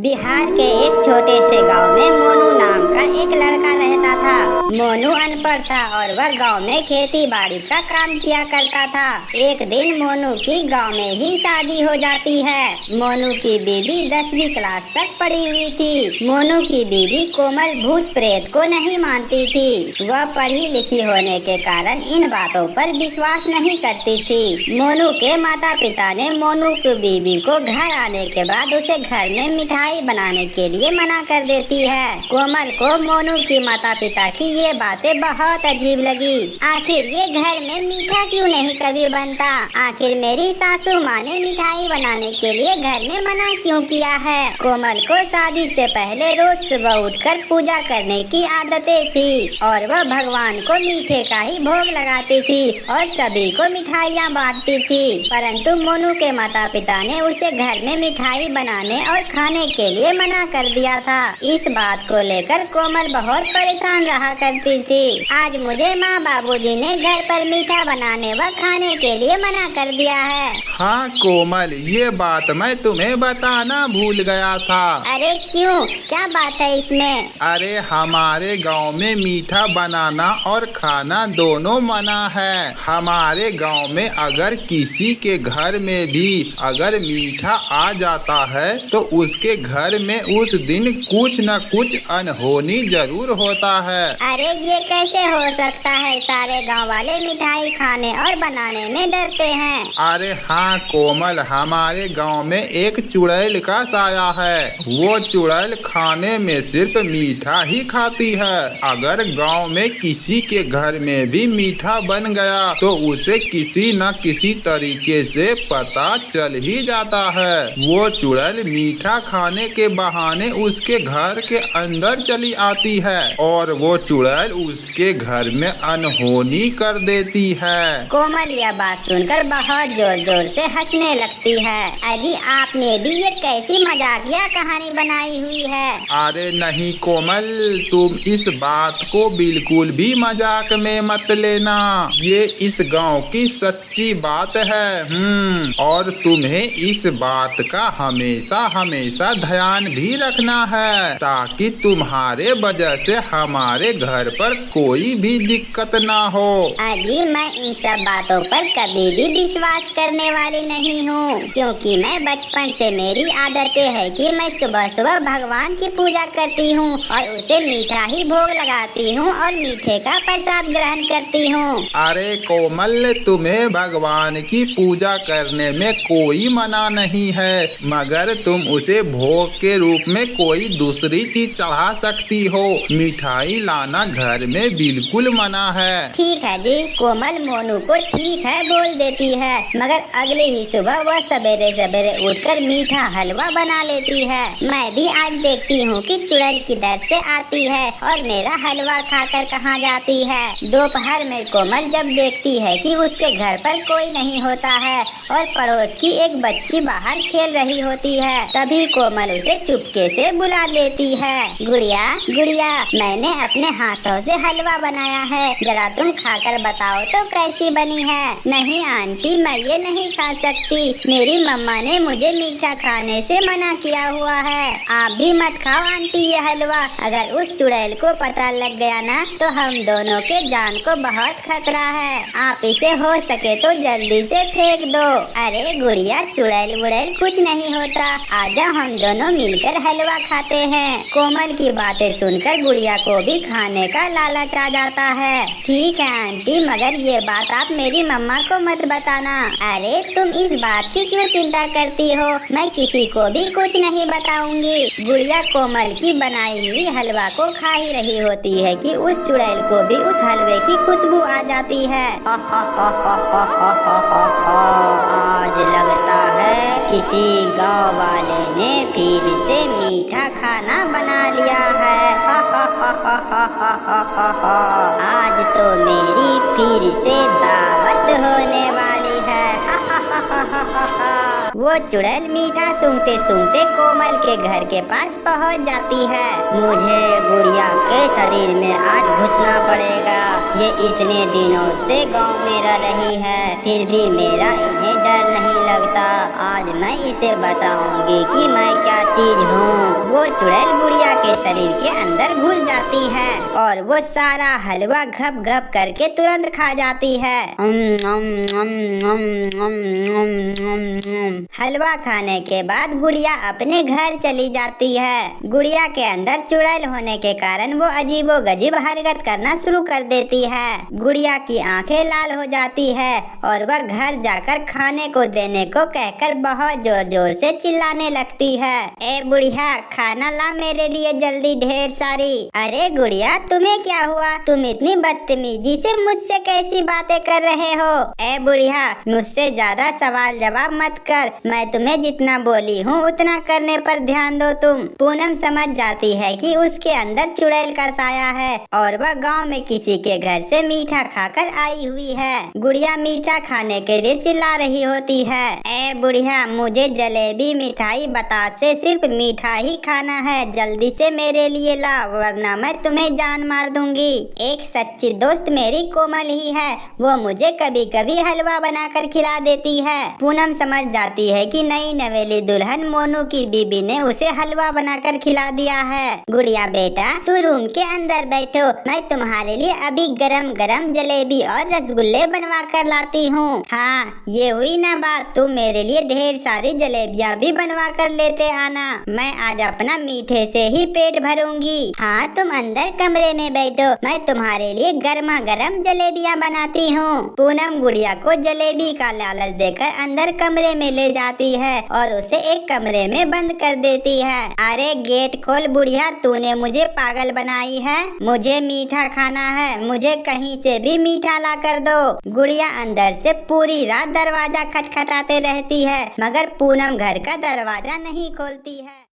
बिहार के एक छोटे से गांव में मोनू नाम का एक लड़का रहता था। मोनू अनपढ़ था और वह गांव में खेती बाड़ी का काम किया करता था। एक दिन मोनू की गांव में ही शादी हो जाती है। मोनू की बीवी 10वीं क्लास तक पढ़ी हुई थी। मोनू की बीवी कोमल भूत प्रेत को नहीं मानती थी। वह पढ़ी लिखी होने के कारण इन बातों पर विश्वास नहीं करती थी। मोनू के माता पिता ने मोनू की बीवी को घर आने के बाद उसे घर में मिठाई बनाने के लिए मना कर देती है। कोमल को मोनू की माता पिता की ये बातें बहुत अजीब लगी। आखिर ये घर में मीठा क्यों नहीं कभी बनता? आखिर मेरी सासू माँ ने मिठाई बनाने के लिए घर में मना क्यों किया है? कोमल को शादी से पहले रोज सुबह उठकर पूजा करने की आदतें थी और वह भगवान को मीठे का ही भोग लगाती थी और सभी को मिठाइयाँ बांटती थी। परंतु मोनू के माता पिता ने उसे घर में मिठाई बनाने और खाने के लिए मना कर दिया था। इस बात को लेकर कोमल बहुत परेशान रहा करती थी। आज मुझे माँ बाबूजी ने घर पर मीठा बनाने व खाने के लिए मना कर दिया है। हाँ कोमल, ये बात मैं तुम्हें बताना भूल गया था। अरे क्यों, क्या बात है इसमें? अरे हमारे गांव में मीठा बनाना और खाना दोनों मना है। हमारे गांव में अगर किसी के घर में भी अगर मीठा आ जाता है तो उसके घर में उस दिन कुछ न कुछ अनहोनी जरूर होता है। अरे ये कैसे हो सकता है? सारे गांव वाले मिठाई खाने और बनाने में डरते हैं। अरे हाँ कोमल, हमारे गांव में एक चुड़ैल का साया है। वो चुड़ैल खाने में सिर्फ मीठा ही खाती है। अगर गांव में किसी के घर में भी मीठा बन गया तो उसे किसी न किसी तरीके से पता चल ही जाता है। वो चुड़ैल मीठा खाने के बहाने उसके घर के अंदर चली आती है और वो चुड़ैल उसके घर में अनहोनी कर देती है। कोमल यह बात सुनकर बहुत जोर जोर से हंसने लगती है। अजी आपने भी ये कैसी मजाकिया कहानी बनाई हुई है? अरे नहीं कोमल, तुम इस बात को बिल्कुल भी मजाक में मत लेना। ये इस गांव की सच्ची बात है। और तुम्हें इस बात का हमेशा हमेशा ध्यान भी रखना है ताकि तुम्हारे वजह से हमारे घर पर कोई भी दिक्कत ना हो। अजी मैं इन सब बातों पर कभी भी विश्वास करने वाली नहीं हूँ, क्योंकि मैं बचपन से मेरी आदतें है कि मैं सुबह सुबह भगवान की पूजा करती हूँ और उसे मीठा ही भोग लगाती हूँ और मीठे का प्रसाद ग्रहण करती हूँ। अरे कोमल, तुम्हें भगवान की पूजा करने में कोई मना नहीं है, मगर तुम उसे भोग के रूप में कोई दूसरी चीज चढ़ा सकती हो। मिठाई लाना घर में बिल्कुल मना है। ठीक है जी। कोमल मोनू को ठीक है बोल देती है, मगर अगले ही सुबह वह सवेरे सवेरे उठकर मीठा हलवा बना लेती है। मैं भी आज देखती हूँ कि चुड़ैल किधर से आती है और मेरा हलवा खाकर कहाँ जाती है। दोपहर में कोमल जब देखती है कि उसके घर पर कोई नहीं होता है और पड़ोस की एक बच्ची बाहर खेल रही होती है, तभी कोमल उसे चुपके से बुला लेती है। गुड़िया गुड़िया, मैंने अपने हाथों से हलवा बनाया है, जरा तुम खाकर बताओ तो कैसी बनी है? नहीं आंटी, मैं ये नहीं खा सकती। मेरी मम्मा ने मुझे मीठा खाने से मना किया हुआ है। आप भी मत खाओ आंटी ये हलवा। अगर उस चुड़ैल को पता लग गया ना तो हम दोनों के जान को बहुत खतरा है। आप इसे हो सके तो जल्दी से फेंक दो। अरे गुड़िया, चुड़ैल वुड़ैल कुछ नहीं होता, आजा हम दोनों मिलकर हलवा खाते हैं। कोमल की बातें सुनकर गुड़िया को भी खाने का लालच आ जाता है। ठीक है आंटी, मगर ये बात आप मेरी मम्मा को मत बताना। अरे तुम इस बात की क्यों चिंता करती हो? मैं किसी को भी कुछ नहीं बताऊंगी। गुड़िया कोमल की बनाई हुई हलवा को खा ही रही होती है कि उस चुड़ैल को भी उस हलवे की खुशबू आ जाती है। आज लगता है किसी गांव वाले ने फिर से मीठा खाना बना लिया है। आज तो मेरी फिर से दावत होने वाली है। वो चुड़ैल मीठा सूंघते सूंघते कोमल के घर के पास पहुंच जाती है। मुझे गुड़िया के शरीर में आज घुसना पड़ेगा। ये इतने दिनों से गांव में रह रही है, फिर भी मेरा इन्हें डर नहीं लगता। आज मैं इसे बताऊंगी कि मैं क्या चीज हूँ। वो चुड़ैल गुड़िया के शरीर के अंदर घुस जाती है और वो सारा हलवा घप घप करके तुरंत खा जाती है। हलवा खाने के बाद गुड़िया अपने घर चली जाती है। गुड़िया के अंदर चुड़ैल होने के कारण वो अजीबो गजीब हरकत करना शुरू कर देती है। गुड़िया की आंखें लाल हो जाती है और वह घर जाकर खाने को देने को कहकर बहुत जोर जोर से चिल्लाने लगती है। ए बुढ़िया, खाना ला मेरे लिए जल्दी, ढेर सारी। अरे गुड़िया, तुम्हें क्या हुआ? तुम इतनी बदतमीजी से मुझसे कैसी बातें कर रहे हो? ए बुढ़िया, मुझसे ज्यादा सवाल जवाब मत कर। मैं तुम्हें जितना बोली हूँ उतना करने पर ध्यान दो तुम। पूनम समझ जाती है कि उसके अंदर चुड़ैल का साया है और वह गांव में किसी के घर से मीठा खाकर आई हुई है। गुड़िया मीठा खाने के लिए चिल्ला रही होती है। ए बुढ़िया, मुझे जलेबी, मिठाई, बतासे, सिर्फ मीठा ही खाना है। जल्दी से मेरे लिए ला, वरना मैं तुम्हें जान मार दूंगी। एक सच्ची दोस्त मेरी कोमल ही है, वो मुझे कभी कभी हलवा बनाकर खिला देती है। पूनम समझ जाती है कि नई नवेली दुल्हन मोनू की बीबी ने उसे हलवा बनाकर खिला दिया है। गुड़िया बेटा, तू रूम के अंदर बैठो, मैं तुम्हारे लिए अभी गरम गरम जलेबी और रसगुल्ले बनवा कर लाती हूँ। हाँ, ये हुई ना बात, तुम मेरे लिए ढेर सारी जलेबियाँ भी बनवा कर लेते आना। मैं आज अपना मीठे से ही पेट भरूंगी। हाँ, तुम अंदर कमरे में बैठो, मैं तुम्हारे लिए गर्मा गर्म जलेबियाँ बनाती हूँ। पूनम गुड़िया को जलेबी का लालच देकर अंदर कमरे में ले जाती है और उसे एक कमरे में बंद कर देती है। अरे गेट खोल बुढ़िया, तूने मुझे पागल बनाई है। मुझे मीठा खाना है, मुझे कहीं से भी मीठा ला कर दो। गुड़िया अंदर से पूरी रात दरवाजा खटखटाते रहती है, मगर पूनम घर का दरवाजा नहीं खोलती है।